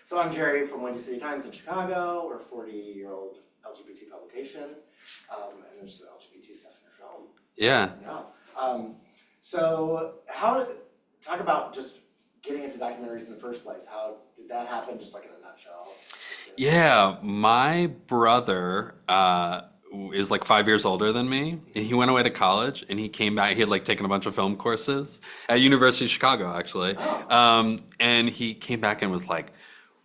So I'm Jerry from Windy City Times in Chicago. We're a 40-year-old LGBT publication, and there's some LGBT stuff in our film. So, Yeah. So talk about just getting into documentaries in the first place. How did that happen, just like in a nutshell? Yeah, my brother is like 5 years older than me, and he went away to college, and he came back. He had like taken a bunch of film courses at University of Chicago, actually. And he came back and was like,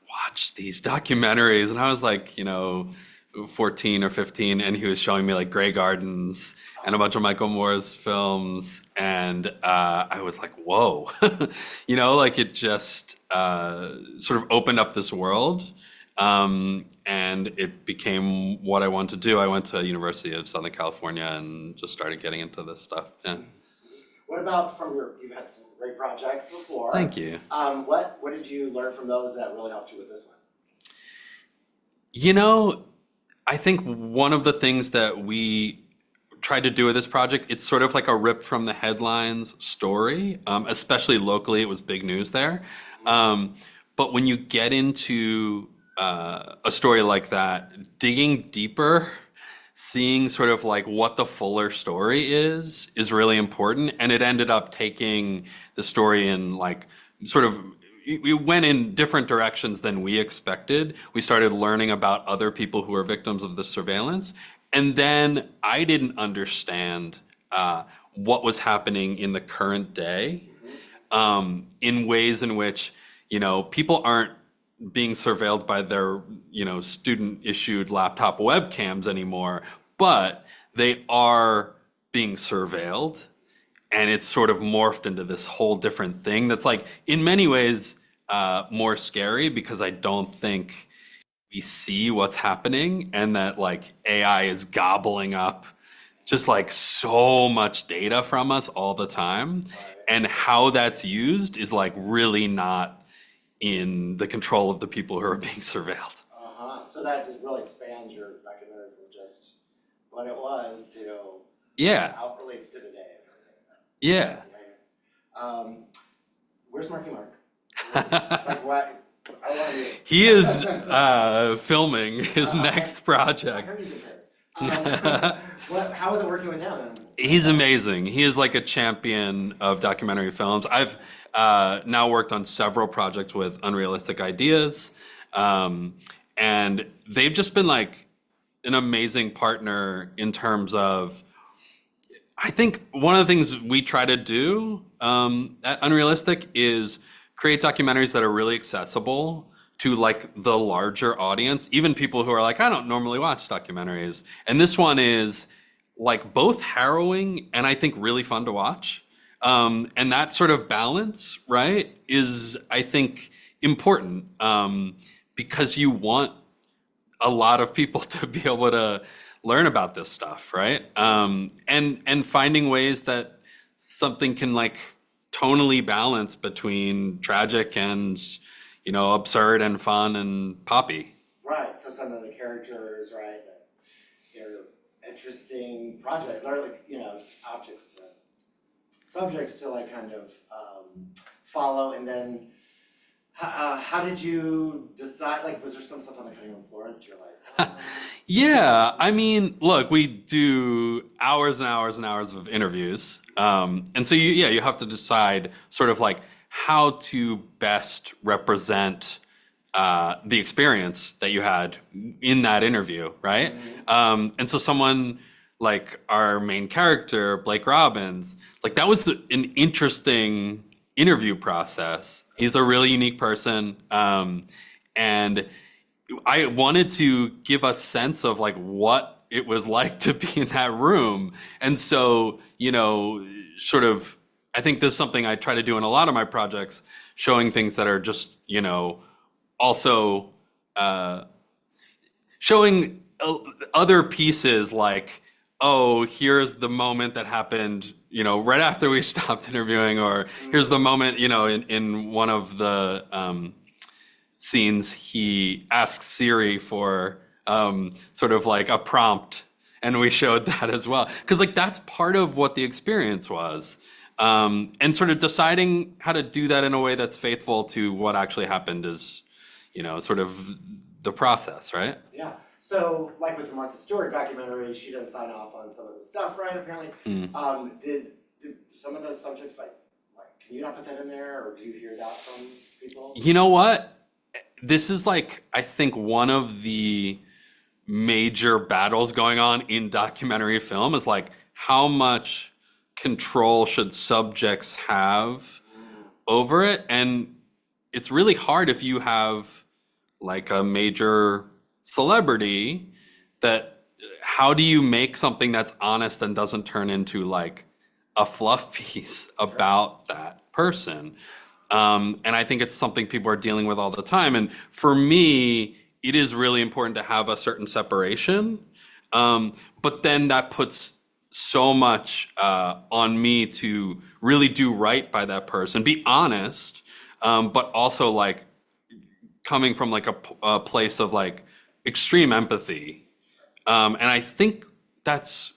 "Watch these documentaries," and I was like, 14 or 15, and he was showing me like Grey Gardens and a bunch of Michael Moore's films, and I was like, "Whoa," like it just sort of opened up this world. And it became what I wanted to do. I went to University of Southern California and just started getting into this stuff. Yeah. What about you've had some great projects before. Thank you. What did you learn from those that really helped you with this one? I think one of the things that we tried to do with this project, it's sort of like a ripped from the headlines story, especially locally, it was big news there. But when you get into a story like that, digging deeper, seeing sort of like what the fuller story is really important. And it ended up taking the story in like sort of, we went in different directions than we expected. We started learning about other people who are victims of the surveillance. And then I didn't understand what was happening in the current day, in ways in which, people aren't being surveilled by their, student-issued laptop webcams anymore, but they are being surveilled, and it's sort of morphed into this whole different thing that's like, in many ways, more scary because I don't think we see what's happening, and that like AI is gobbling up just like so much data from us all the time, and how that's used is like really not in the control of the people who are being surveilled. So that just really expands your documentary from just what it was to how it relates to today and everything. Yeah. Where's Marky Mark? Like what? I want to. He is filming his next project. I heard he's in Paris. How is it working with him? He's amazing. He is like a champion of documentary films. I've now worked on several projects with Unrealistic Ideas, and they've just been like an amazing partner in terms of, I think one of the things we try to do at Unrealistic is create documentaries that are really accessible to like the larger audience, even people who are like, I don't normally watch documentaries. And this one is like both harrowing and I think really fun to watch. And that sort of balance, right, is I think important, because you want a lot of people to be able to learn about this stuff, right? And finding ways that something can like tonally balance between tragic and, absurd and fun and poppy. Right. So some of the characters, right, that they're interesting projects, or like, subjects to like kind of follow. And then how did you decide, like, was there some stuff on the cutting room floor that you're like, Yeah, I mean, look, we do hours and hours and hours of interviews. And so you have to decide sort of like how to best represent the experience that you had in that interview, right? And so someone like our main character, Blake Robbins, like that was an interesting interview process. He's a really unique person. And I wanted to give a sense of like what it was like to be in that room. And so, sort of, I think there's something I try to do in a lot of my projects, showing things that are just, also showing other pieces like, oh, here's the moment that happened, right after we stopped interviewing, or here's the moment, in one of the scenes, he asks Siri for sort of like a prompt, and we showed that as well. Because like that's part of what the experience was. And sort of deciding how to do that in a way that's faithful to what actually happened is, sort of the process, right? Yeah. So, like with the Martha Stewart documentary, she didn't sign off on some of the stuff, right? Apparently, did some of those subjects like can you not put that in there, or do you hear that from people? You know what? This is like, I think, one of the major battles going on in documentary film is like, how much control should subjects have over it? And it's really hard if you have like a major celebrity that, how do you make something that's honest and doesn't turn into like a fluff piece about that person? And I think it's something people are dealing with all the time. And for me, it is really important to have a certain separation. But then that puts so much on me to really do right by that person, be honest, but also like coming from like a place of like extreme empathy. And I think that's,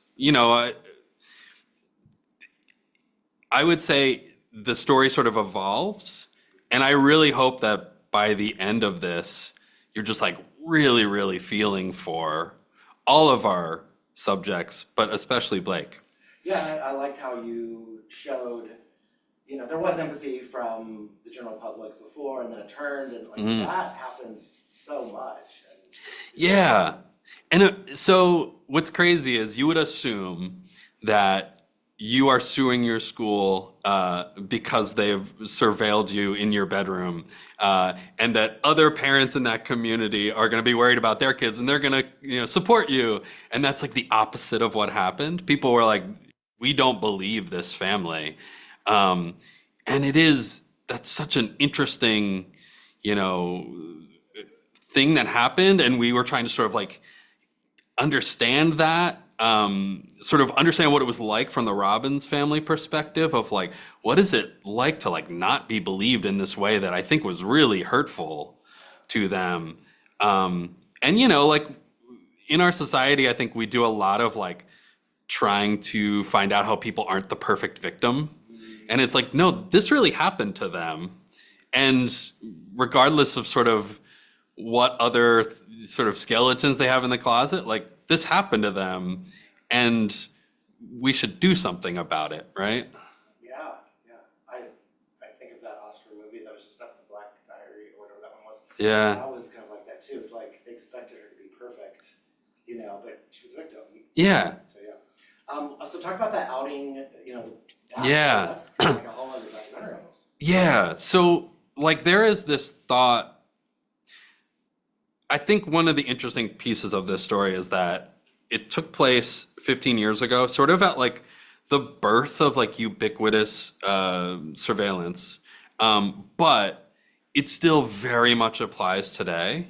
I would say the story sort of evolves. And I really hope that by the end of this, you're just like really, really feeling for all of our subjects, but especially Blake. Yeah, I liked how you showed, there was empathy from the general public before, and then it turned, and like that happens so much. Yeah. And so what's crazy is you would assume that you are suing your school because they've surveilled you in your bedroom, and that other parents in that community are going to be worried about their kids and they're going to support you. And that's like the opposite of what happened. People were like, we don't believe this family. And that's such an interesting thing that happened, and we were trying to sort of like understand that, sort of understand what it was like from the Robbins family perspective of like, what is it like to like not be believed in this way that I think was really hurtful to them. And like in our society, I think we do a lot of like trying to find out how people aren't the perfect victim. And it's like, no, this really happened to them. And regardless of sort of what other sort of skeletons they have in the closet, like this happened to them, and we should do something about it, right? Yeah. I think of that Oscar movie that was just up, The Black Diary or whatever that one was. Yeah. That was kind of like that too. It's like they expected her to be perfect, but she was a victim. Yeah. So yeah. So talk about that outing. Yeah. That's kind of like a whole other documentary almost. Yeah. So like there is this thought. I think one of the interesting pieces of this story is that it took place 15 years ago, sort of at like the birth of like ubiquitous surveillance, but it still very much applies today.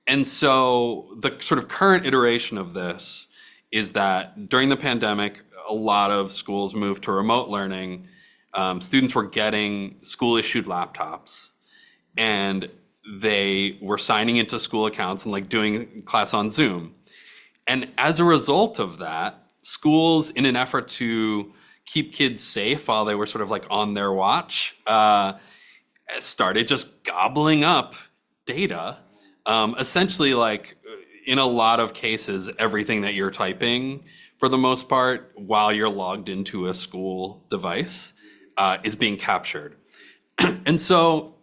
And so the sort of current iteration of this is that during the pandemic, a lot of schools moved to remote learning. Students were getting school-issued laptops, and they were signing into school accounts and like doing class on Zoom. And as a result of that, schools, in an effort to keep kids safe while they were sort of like on their watch, started just gobbling up data. Essentially, like in a lot of cases, everything that you're typing, for the most part, while you're logged into a school device, is being captured. And so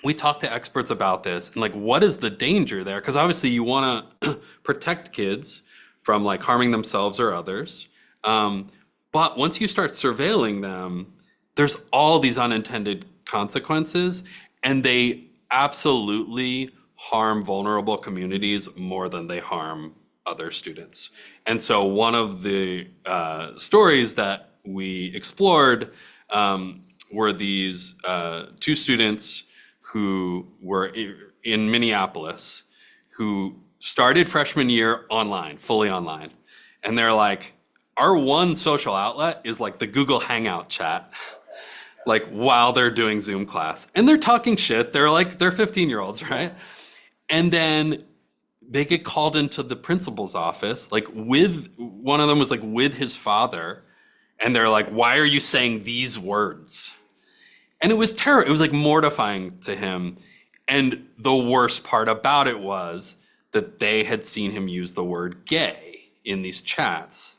we talked to experts about this and like, what is the danger there? Because obviously you want to protect kids from like harming themselves or others. But once you start surveilling them, there's all these unintended consequences, and they absolutely harm vulnerable communities more than they harm other students. And so one of the stories that we explored were these two students who were in Minneapolis, who started freshman year online, fully online. And they're like, our one social outlet is like the Google Hangout chat, like while they're doing Zoom class. And they're talking shit. They're 15-year-olds, right? And then they get called into the principal's office, like one of them was like with his father. And they're like, why are you saying these words? And it was terrible. It was like mortifying to him. And the worst part about it was that they had seen him use the word gay in these chats.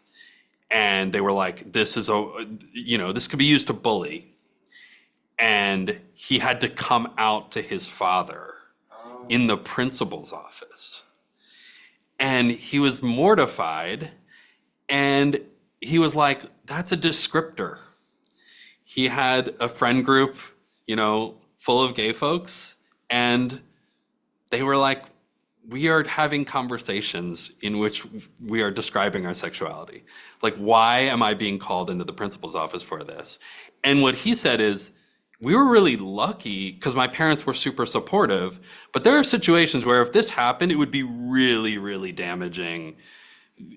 And they were like, this could be used to bully. And he had to come out to his father in the principal's office. And he was mortified. And he was like, that's a descriptor. He had a friend group, full of gay folks. And they were like, we are having conversations in which we are describing our sexuality. Like, why am I being called into the principal's office for this? And what he said is, we were really lucky because my parents were super supportive, but there are situations where if this happened, it would be really, really damaging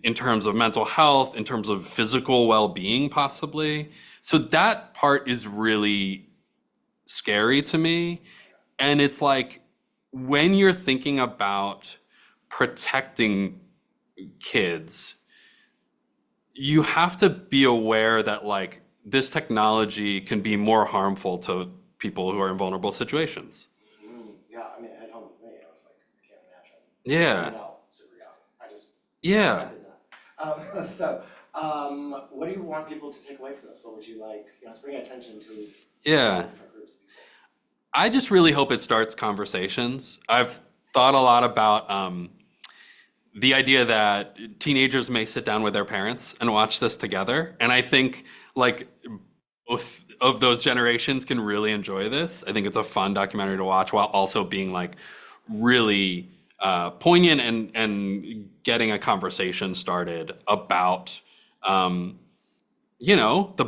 in terms of mental health, in terms of physical well-being, possibly. So that part is really scary to me. And it's like, when you're thinking about protecting kids, you have to be aware that like this technology can be more harmful to people who are in vulnerable situations. Yeah, I mean, at home with me, I was like, I can't imagine. Yeah. No, super young. I Yeah. did not. What do you want people to take away from this? What would you like, let's bring attention to Yeah. different groups of people. I just really hope it starts conversations. I've thought a lot about the idea that teenagers may sit down with their parents and watch this together. And I think like both of those generations can really enjoy this. I think it's a fun documentary to watch while also being like really poignant and getting a conversation started about, the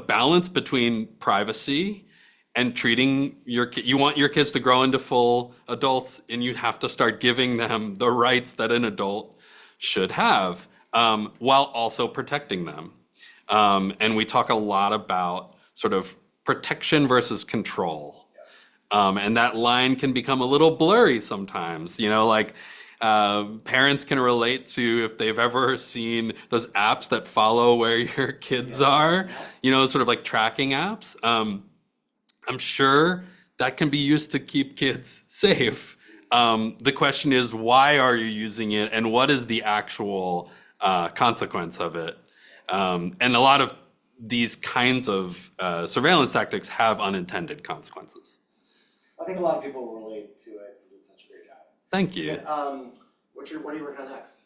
balance between privacy and treating you want your kids to grow into full adults, and you have to start giving them the rights that an adult should have, while also protecting them. And we talk a lot about sort of protection versus control. And that line can become a little blurry sometimes, parents can relate to if they've ever seen those apps that follow where your kids are, sort of like tracking apps. I'm sure that can be used to keep kids safe. The question is, why are you using it, and what is the actual consequence of it? And a lot of these kinds of surveillance tactics have unintended consequences. I think a lot of people will relate to it. You did such a great job. Thank you. So, what are you working on next?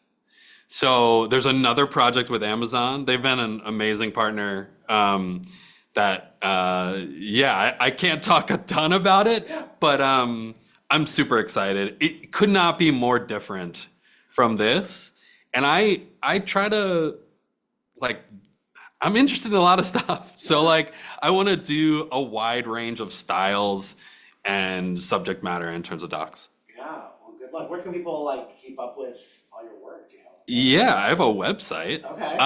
So there's another project with Amazon. They've been an amazing partner. I can't talk a ton about it, but I'm super excited. It could not be more different from this. And I try to, I'm interested in a lot of stuff. So I want to do a wide range of styles and subject matter in terms of docs. Yeah, well, good luck. Where can people keep up with all your work? Do you have? Yeah, I have a website. Okay.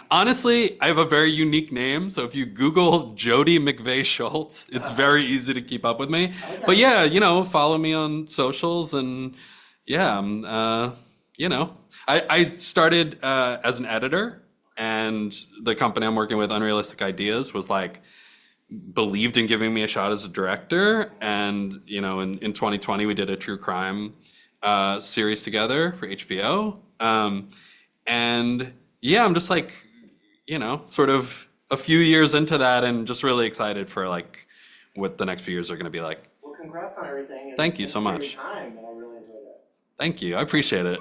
Honestly, I have a very unique name. So if you Google Jody McVeigh-Schultz, it's very easy to keep up with me. Okay. But yeah, follow me on socials, and yeah, I started as an editor, and the company I'm working with, Unrealistic Ideas, was believed in giving me a shot as a director. And in 2020 we did a true crime series together for HBO. And yeah, I'm just sort of a few years into that, and just really excited for what the next few years are going to be like. Well, congrats on everything. And Thank you so much. Thanks for your time, and I really enjoyed it. Thank you. I appreciate it.